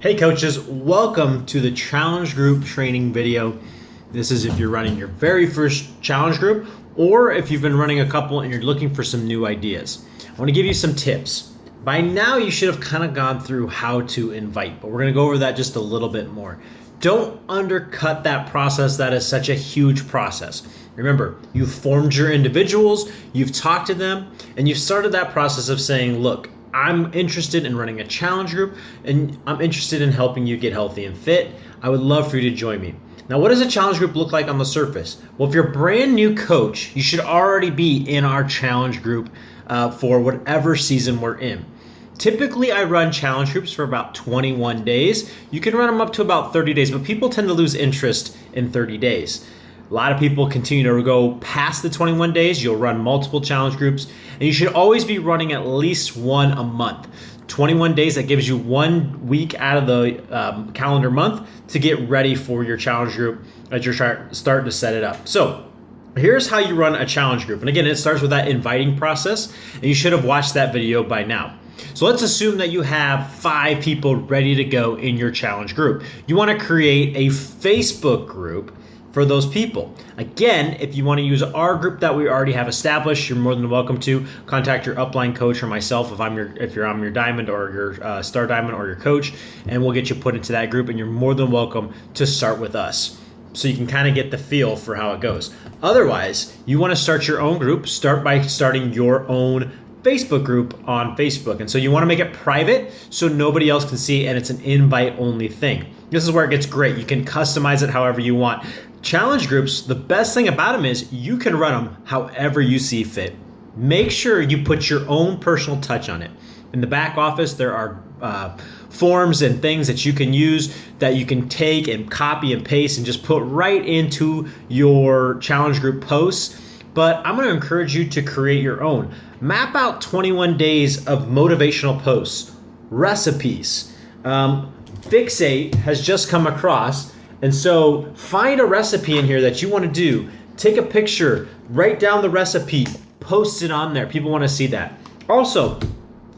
Hey coaches, welcome to the challenge group training video. This is if you're running your very first challenge group or if you've been running a couple and you're looking for some new ideas. I want to give you some tips. By now you should have kind of gone through how to invite, but we're going to go over that just a little bit more. Don't undercut that process. That is such a huge process. Remember, you've formed your individuals, you've talked to them, and you've started that process of saying, look, I'm interested in running a challenge group and I'm interested in helping you get healthy and fit. I would love for you to join me. Now, what does a challenge group look like on the surface? Well, if you're a brand new coach, you should already be in our challenge group for whatever season we're in. Typically, I run challenge groups for about 21 days. You can run them up to about 30 days, but people tend to lose interest in 30 days. A lot of people continue to go past the 21 days. You'll run multiple challenge groups, and you should always be running at least one a month. 21 days, that gives you 1 week out of the calendar month to get ready for your challenge group as you're starting to set it up. So here's how you run a challenge group. And again, it starts with that inviting process, and you should have watched that video by now. So let's assume that you have 5 people ready to go in your challenge group. You want to create a Facebook group for those people. Again, if you want to use our group that we already have established, you're more than welcome to contact your upline coach or myself if you're on your diamond or your star diamond or your coach, and we'll get you put into that group, and you're more than welcome to start with us so you can kind of get the feel for how it goes. Otherwise, you want to start your own group, start by starting your own Facebook group on Facebook. And so you want to make it private so nobody else can see, and it's an invite only thing. This is where it gets great. You can customize it however you want. Challenge groups, the best thing about them is you can run them however you see fit. Make sure you put your own personal touch on it. In the back office, there are forms and things that you can use that you can take and copy and paste and just put right into your challenge group posts. But I'm going to encourage you to create your own. Map out 21 days of motivational posts, recipes. Fixate has just come across, and so find a recipe in here that you want to do. Take a picture, write down the recipe, post it on there. People want to see that. Also,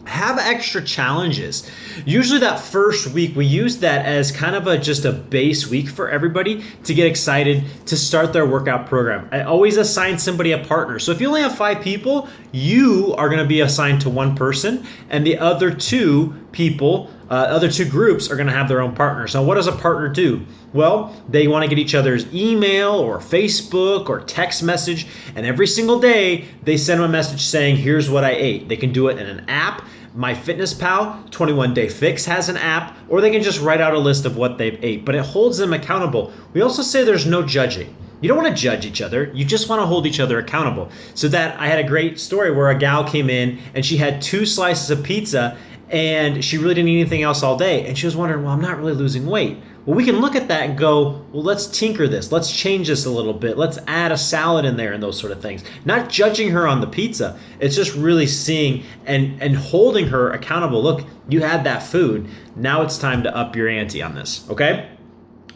have extra challenges. Usually that first week, we use that as kind of just a base week for everybody to get excited to start their workout program. I always assign somebody a partner. So if you only have 5 people, you are going to be assigned to one person, and the other 2 people, other 2 groups are going to have their own partners. Now, what does a partner do? Well, they want to get each other's email or Facebook or text message, and every single day they send them a message saying, here's what I ate. They can do it in an app. MyFitnessPal, 21 Day Fix has an app, or they can just write out a list of what they've ate, but it holds them accountable. We also say there's no judging. You don't want to judge each other. You just want to hold each other accountable. So that I had a great story where a gal came in and she had 2 slices of pizza and she really didn't eat anything else all day. And she was wondering, well, I'm not really losing weight. Well, we can look at that and go, well, let's tinker this. Let's change this a little bit. Let's add a salad in there and those sort of things. Not judging her on the pizza. It's just really seeing and holding her accountable. Look, you had that food. Now it's time to up your ante on this, okay?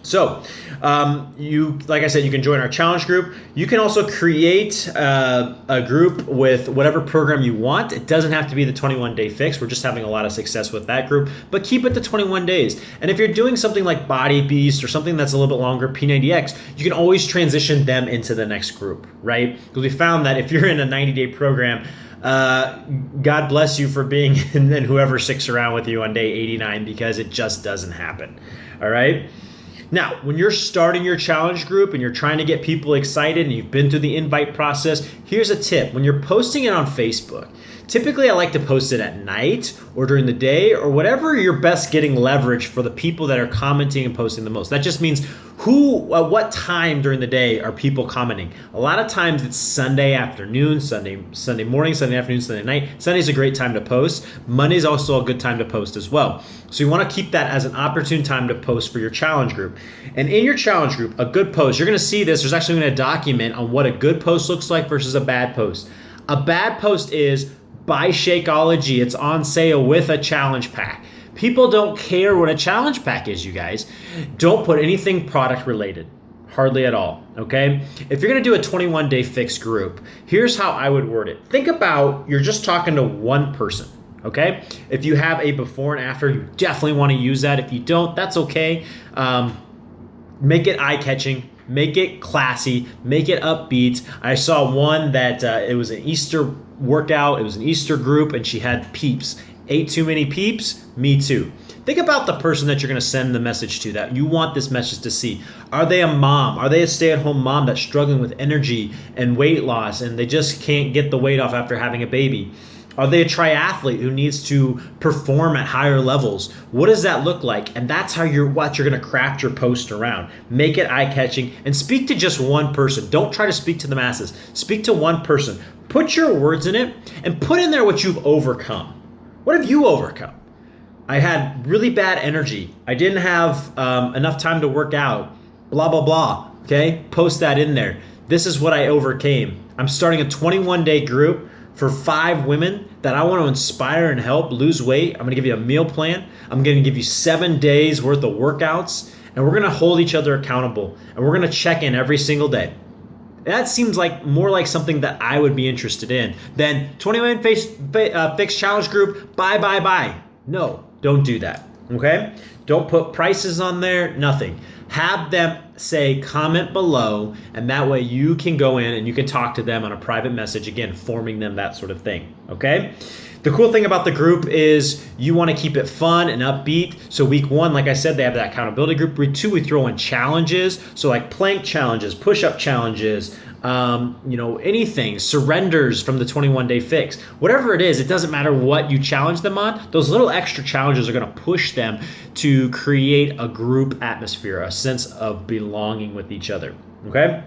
So, like I said, you can join our challenge group. You can also create a group with whatever program you want. It doesn't have to be the 21 Day Fix. We're just having a lot of success with that group, but keep it to 21 days. And if you're doing something like Body Beast or something that's a little bit longer, P90X, you can always transition them into the next group, right? Because we found that if you're in a 90-day program, God bless you for being and then whoever sticks around with you on day 89, because it just doesn't happen, all right? Now, when you're starting your challenge group and you're trying to get people excited and you've been through the invite process, here's a tip. When you're posting it on Facebook, typically I like to post it at night or during the day or whatever you're best getting leverage for the people that are commenting and posting the most. That just means what time during the day are people commenting? A lot of times it's Sunday afternoon, Sunday morning, Sunday afternoon, Sunday night. Sunday's a great time to post. Monday's also a good time to post as well. So you want to keep that as an opportune time to post for your challenge group. And in your challenge group, a good post, you're going to see this. There's actually going to document on what a good post looks like versus a bad post. A bad post is buy Shakeology. It's on sale with a challenge pack. People don't care what a challenge pack is, you guys. Don't put anything product related. Hardly at all, okay? If you're gonna do a 21-day fix group, here's how I would word it. Think about you're just talking to one person, okay? If you have a before and after, you definitely want to use that. If you don't, that's okay. Make it eye-catching, make it classy, make it upbeat. I saw one that it was an Easter workout, it was an Easter group, and she had peeps. Ate too many peeps? Me too. Think about the person that you're going to send the message to, that you want this message to see. Are they a mom? Are they a stay-at-home mom that's struggling with energy and weight loss and they just can't get the weight off after having a baby? Are they a triathlete who needs to perform at higher levels? What does that look like? And that's how you're going to craft your post around. Make it eye-catching and speak to just one person. Don't try to speak to the masses. Speak to one person. Put your words in it and put in there what you've overcome. What have you overcome? I had really bad energy. I didn't have enough time to work out. Blah, blah, blah. Okay? Post that in there. This is what I overcame. I'm starting a 21-day group for 5 women that I want to inspire and help lose weight. I'm going to give you a meal plan. I'm going to give you 7 days worth of workouts, and we're going to hold each other accountable, and we're going to check in every single day. That seems like more like something that I would be interested in than 21 Fix Challenge Group, buy. No, don't do that, okay? Don't put prices on there, nothing. Have them say comment below, and that way you can go in and you can talk to them on a private message, again, forming them, that sort of thing, okay? The cool thing about the group is you want to keep it fun and upbeat. So week 1, like I said, they have that accountability group. Week 2, we throw in challenges. So like plank challenges, push-up challenges, anything, surrenders from the 21-day fix. Whatever it is, it doesn't matter what you challenge them on. Those little extra challenges are going to push them to create a group atmosphere, a sense of belonging with each other, okay?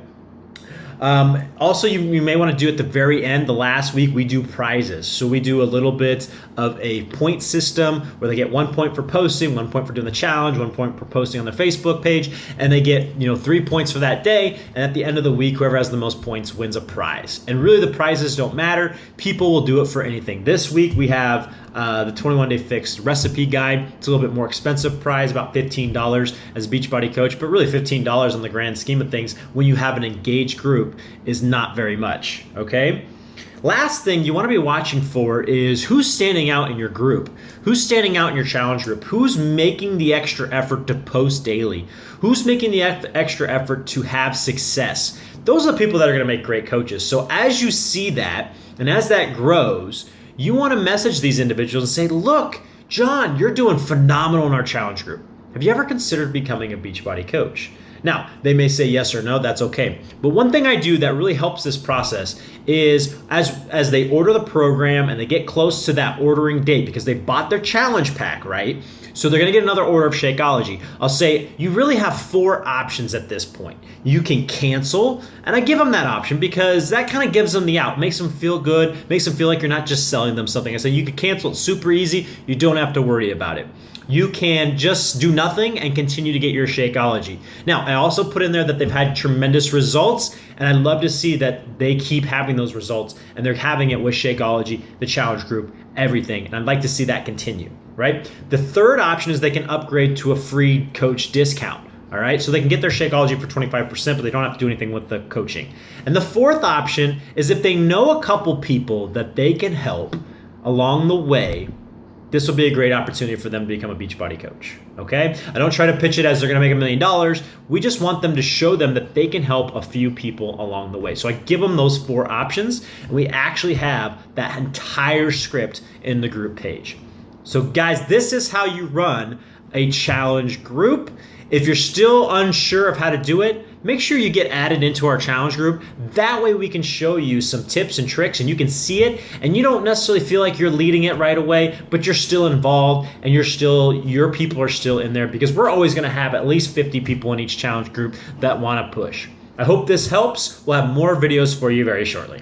Also, you may want to do at the very end, the last week, we do prizes. So we do a little bit of a point system where they get 1 point for posting, 1 point for doing the challenge, 1 point for posting on their Facebook page, and they get 3 points for that day. And at the end of the week, whoever has the most points wins a prize. And really, the prizes don't matter. People will do it for anything. This week, we have the 21-day fix recipe guide. It's a little bit more expensive prize, about $15 as a Beachbody coach, but really $15 on the grand scheme of things when you have an engaged group is not very much, okay? Last thing you want to be watching for is who's standing out in your group. Who's standing out in your challenge group? Who's making the extra effort to post daily? Who's making the extra effort to have success? Those are the people that are going to make great coaches. So as you see that, and as that grows, you want to message these individuals and say, look, John, you're doing phenomenal in our challenge group. Have you ever considered becoming a Beachbody coach? Now, they may say yes or no, that's okay. But one thing I do that really helps this process is as they order the program and they get close to that ordering date because they bought their challenge pack, right? So they're going to get another order of Shakeology. I'll say, you really have 4 options at this point. You can cancel, and I give them that option because that kind of gives them the out, makes them feel good, makes them feel like you're not just selling them something. I say you can cancel, it's super easy. You don't have to worry about it. You can just do nothing and continue to get your Shakeology. Now, I also put in there that they've had tremendous results, and I'd love to see that they keep having those results, and they're having it with Shakeology, the challenge group, everything, and I'd like to see that continue, right? The third option is they can upgrade to a free coach discount. All right, so they can get their Shakeology for 25%, but they don't have to do anything with the coaching. And the fourth option is if they know a couple people that they can help along the way, this will be a great opportunity for them to become a Beachbody coach, okay? I don't try to pitch it as they're gonna make $1 million. We just want them to show them that they can help a few people along the way. So I give them those 4 options, and we actually have that entire script in the group page. So guys, this is how you run a challenge group. If you're still unsure of how to do it, make sure you get added into our challenge group. That way we can show you some tips and tricks and you can see it, and you don't necessarily feel like you're leading it right away, but you're still involved and your people are still in there, because we're always gonna have at least 50 people in each challenge group that wanna push. I hope this helps. We'll have more videos for you very shortly.